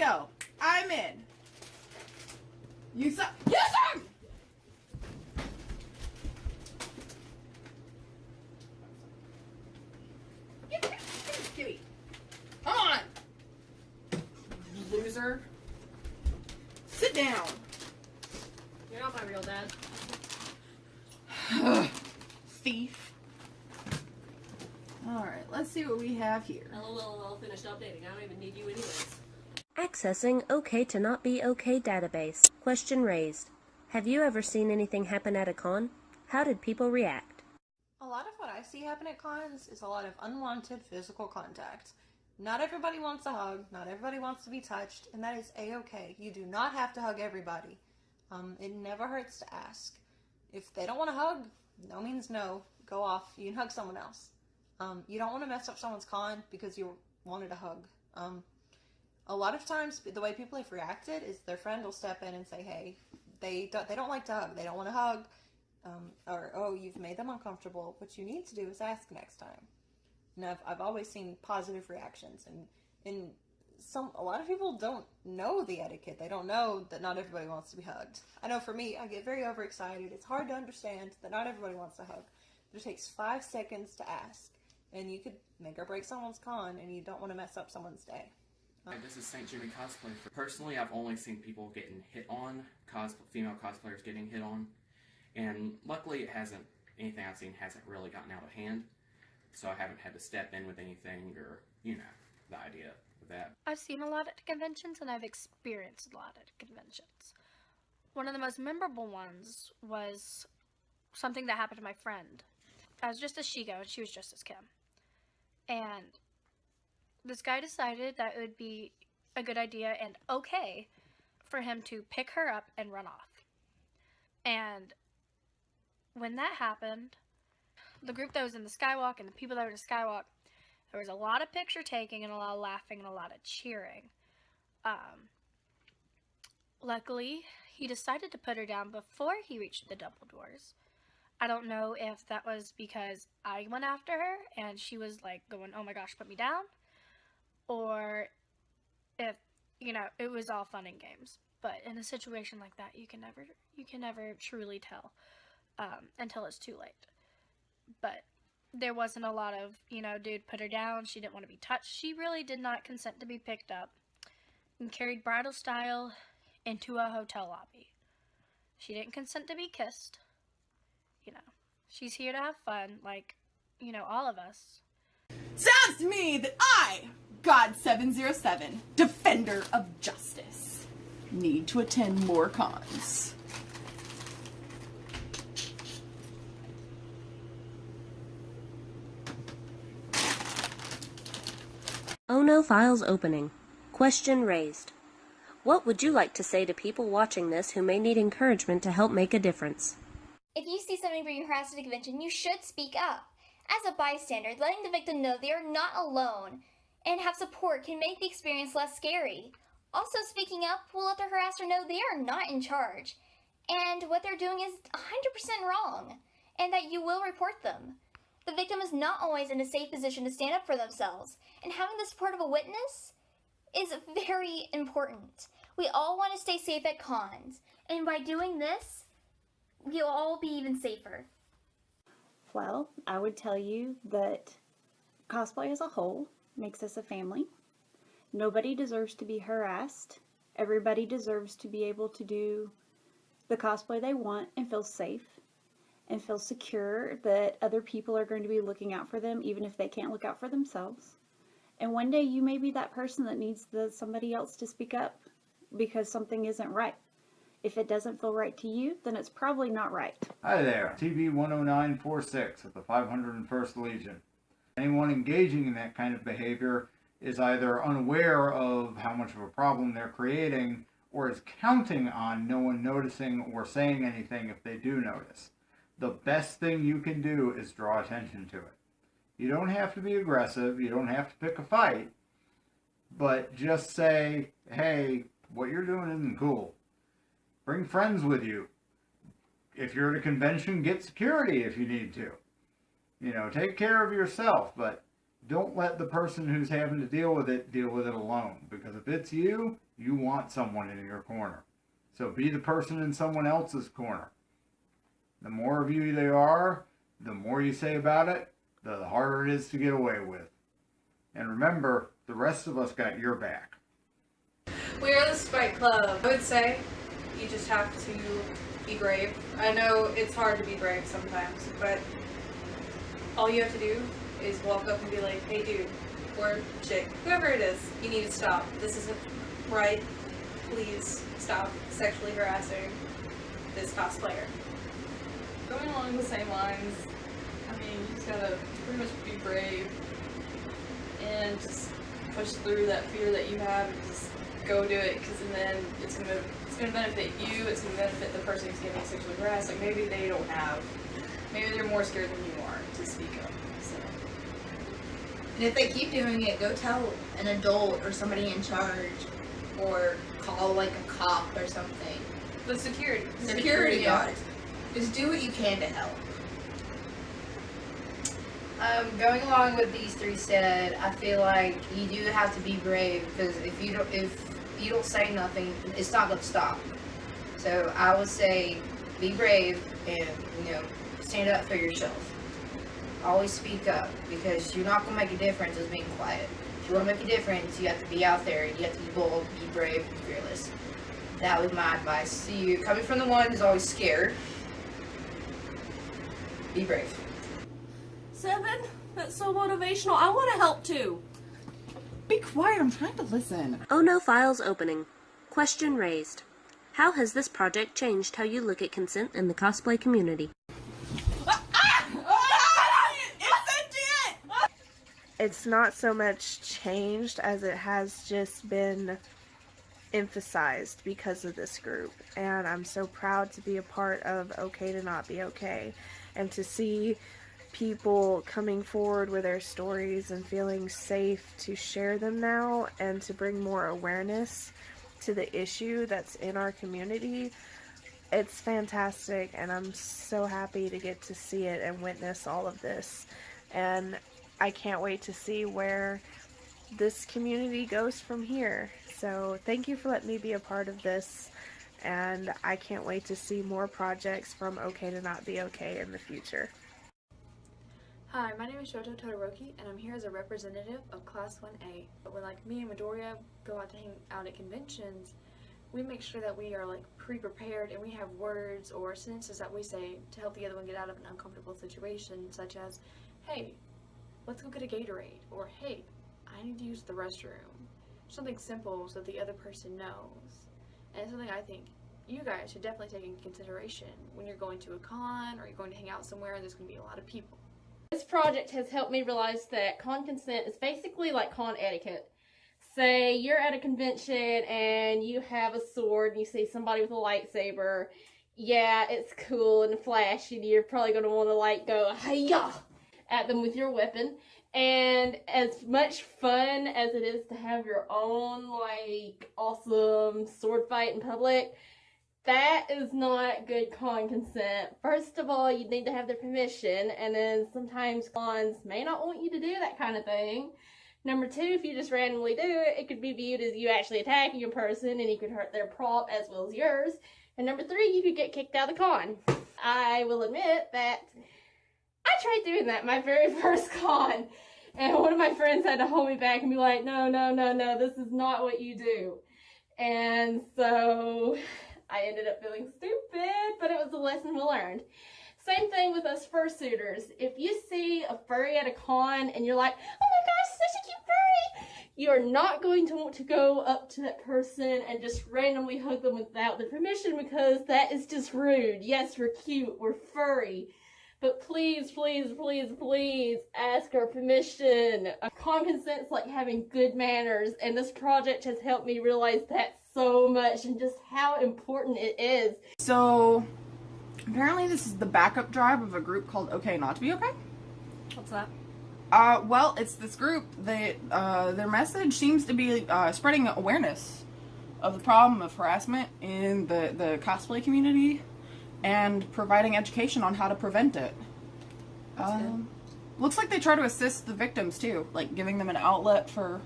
go. I'm in. Use them. Use them! Give me. Come on. Loser. Sit down. You're not my real dad. Thief. Alright, let's see what we have here. LOL, finished updating. I don't even need you anyways. Accessing OK to not be OK database. Question raised. Have you ever seen anything happen at a con? How did people react? A lot of what I see happen at cons is a lot of unwanted physical contact. Not everybody wants a hug, not everybody wants to be touched, and that is a-okay. You do not have to hug everybody. It never hurts to ask. If they don't want to hug, no means no. Go off. You can hug someone else. You don't want to mess up someone's con because you wanted a hug. A lot of times, the way people have reacted is their friend will step in and say, hey, they don't like to hug. They don't want to hug. Or, oh, you've made them uncomfortable. What you need to do is ask next time. And I've always seen positive reactions. And a lot of people don't know the etiquette. They don't know that not everybody wants to be hugged. I know for me, I get very overexcited. It's hard to understand that not everybody wants a hug. But it takes 5 seconds to ask. And you could make or break someone's con, and you don't want to mess up someone's day. Hi, this is St. Jimmy Cosplay. Personally, I've only seen people getting hit on, female cosplayers getting hit on, and luckily anything I've seen hasn't really gotten out of hand, so I haven't had to step in with anything or, you know, the idea of that. I've seen a lot at conventions, and I've experienced a lot at conventions. One of the most memorable ones was something that happened to my friend. I was just as Shigo, and she was just as Kim. And this guy decided that it would be a good idea and okay for him to pick her up and run off. And when that happened, the group that was in the skywalk and the people that were in the skywalk, there was a lot of picture taking and a lot of laughing and a lot of cheering. Luckily, he decided to put her down before he reached the double doors. I don't know if that was because I went after her and she was like going, oh my gosh, put me down. Or if, you know, it was all fun and games. But in a situation like that, you can never truly tell until it's too late. But there wasn't a lot of, you know, dude, put her down. She didn't want to be touched. She really did not consent to be picked up and carried bridal style into a hotel lobby. She didn't consent to be kissed. You know, she's here to have fun, like, you know, all of us. Sounds to me that I, God 707, Defender of Justice, need to attend more cons. Oh no, files opening. Question raised. What would you like to say to people watching this who may need encouragement to help make a difference? If you see somebody being harassed at a convention, you should speak up. As a bystander, letting the victim know they are not alone and have support can make the experience less scary. Also, speaking up will let the harasser know they are not in charge and what they're doing is 100% wrong and that you will report them. The victim is not always in a safe position to stand up for themselves, and having the support of a witness is very important. We all want to stay safe at cons, and by doing this, you'll all be even safer. Well, I would tell you that cosplay as a whole makes us a family. Nobody deserves to be harassed. Everybody deserves to be able to do the cosplay they want and feel safe and feel secure that other people are going to be looking out for them even if they can't look out for themselves. And one day you may be that person that needs somebody else to speak up because something isn't right. If it doesn't feel right to you, then it's probably not right. Hi there, TV 10946 of the 501st Legion. Anyone engaging in that kind of behavior is either unaware of how much of a problem they're creating or is counting on no one noticing or saying anything if they do notice. The best thing you can do is draw attention to it. You don't have to be aggressive, you don't have to pick a fight, but just say, hey, what you're doing isn't cool. Bring friends with you. If you're at a convention, get security if you need to. You know, take care of yourself, but don't let the person who's having to deal with it alone. Because if it's you, You want someone in your corner. So be the person in someone else's corner. The more of you there are, the more you say about it, the harder it is to get away with. And remember, the rest of us got your back. We are the Spike Club. I would say you just have to be brave. I know it's hard to be brave sometimes, but all you have to do is walk up and be like, hey dude, or chick, whoever it is, you need to stop. This isn't right. Please stop sexually harassing this cosplayer. Going along the same lines, I mean, you just gotta pretty much be brave and just push through that fear that you have and just go do it, because then it's gonna benefit you, it's gonna benefit the person who's getting sexually harassed. Like maybe they're more scared than you are to speak up. So. And if they keep doing it, go tell an adult or somebody in charge, or call like a cop or something. The Security guard. Just do what you can to help. Going along with these three said, I feel like you do have to be brave, because if you don't say nothing, it's not gonna stop. So I would say be brave and stand up for yourself. Always speak up, because you're not gonna make a difference as being quiet. If you want to make a difference, you have to be out there. You have to be bold, be brave, be fearless. That was my advice to you. Coming from the one who's always scared, be brave. 7? That's so motivational. I want to help too. Be quiet, I'm trying to listen. Oh no files opening. Question raised. How has this project changed how you look at consent in the cosplay community? It's not so much changed as it has just been emphasized because of this group, and I'm so proud to be a part of Okay to Not Be Okay, and to see people coming forward with their stories and feeling safe to share them now, and to bring more awareness to the issue that's in our community. It's fantastic, and I'm so happy to get to see it and witness all of this, and I can't wait to see where this community goes from here. So thank you for letting me be a part of this, and I can't wait to see more projects from Okay to Not Be Okay in the future. Hi, my name is Shoto Todoroki, and I'm here as a representative of Class 1A. But when me and Midoriya go out to hang out at conventions, we make sure that we are pre-prepared, and we have words or sentences that we say to help the other one get out of an uncomfortable situation, such as, hey, let's go get a Gatorade, or hey, I need to use the restroom. Something simple so the other person knows. And it's something I think you guys should definitely take into consideration when you're going to a con or you're going to hang out somewhere and there's going to be a lot of people. This project has helped me realize that con consent is basically like con etiquette. Say you're at a convention and you have a sword and you see somebody with a lightsaber. Yeah, it's cool and flashy, and you're probably going to want to go, hi-ya, at them with your weapon. And as much fun as it is to have your own awesome sword fight in public, that is not good con consent. First of all, you need to have their permission, and then sometimes cons may not want you to do that kind of thing. Number 2, if you just randomly do it, it could be viewed as you actually attacking a person, and you could hurt their prop as well as yours. And number 3, you could get kicked out of the con. I will admit that I tried doing that my very first con, and one of my friends had to hold me back and be like, no, this is not what you do. And so I ended up feeling stupid, but it was a lesson learned. Same thing with us fursuiters. If you see a furry at a con and you're like, oh my gosh, such a cute furry, you're not going to want to go up to that person and just randomly hug them without their permission, because that is just rude. Yes, we're cute, we're furry, but please, please, please, please ask our permission. Con consent's like having good manners, and this project has helped me realize that so much and just how important it is. So, apparently this is the backup drive of a group called Okay Not to Be Okay. What's that? Well, it's this group that, their message seems to be, spreading awareness of the problem of harassment in the cosplay community, and providing education on how to prevent it. Looks like they try to assist the victims too, giving them an outlet for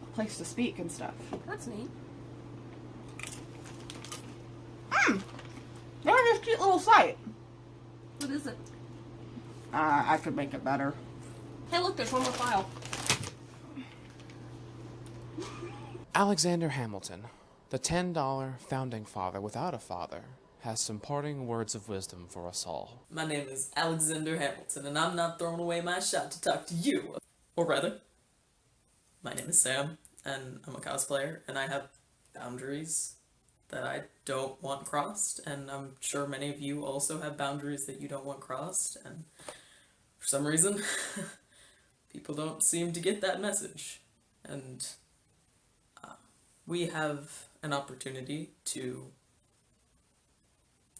a place to speak and stuff. That's neat. beautiful sight. What is it? I could make it better. Hey, look, there's one more file. Alexander Hamilton, the $10 founding father without a father, has some parting words of wisdom for us all. My name is Alexander Hamilton, and I'm not throwing away my shot to talk to you. Or rather, my name is Sam, and I'm a cosplayer, and I have boundaries that I don't want crossed, and I'm sure many of you also have boundaries that you don't want crossed, and for some reason, people don't seem to get that message. And we have an opportunity to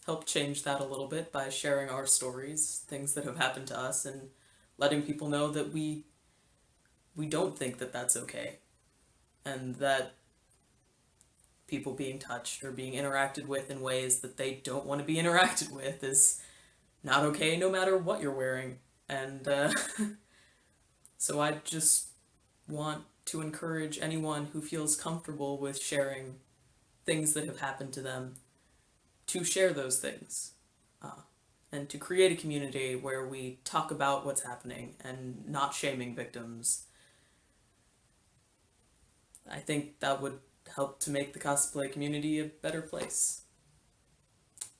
help change that a little bit by sharing our stories, things that have happened to us, and letting people know that we don't think that that's okay, and that people being touched or being interacted with in ways that they don't want to be interacted with is not okay no matter what you're wearing. And so I just want to encourage anyone who feels comfortable with sharing things that have happened to them to share those things, and to create a community where we talk about what's happening and not shaming victims. I think that would help to make the cosplay community a better place.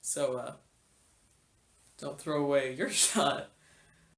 So, don't throw away your shot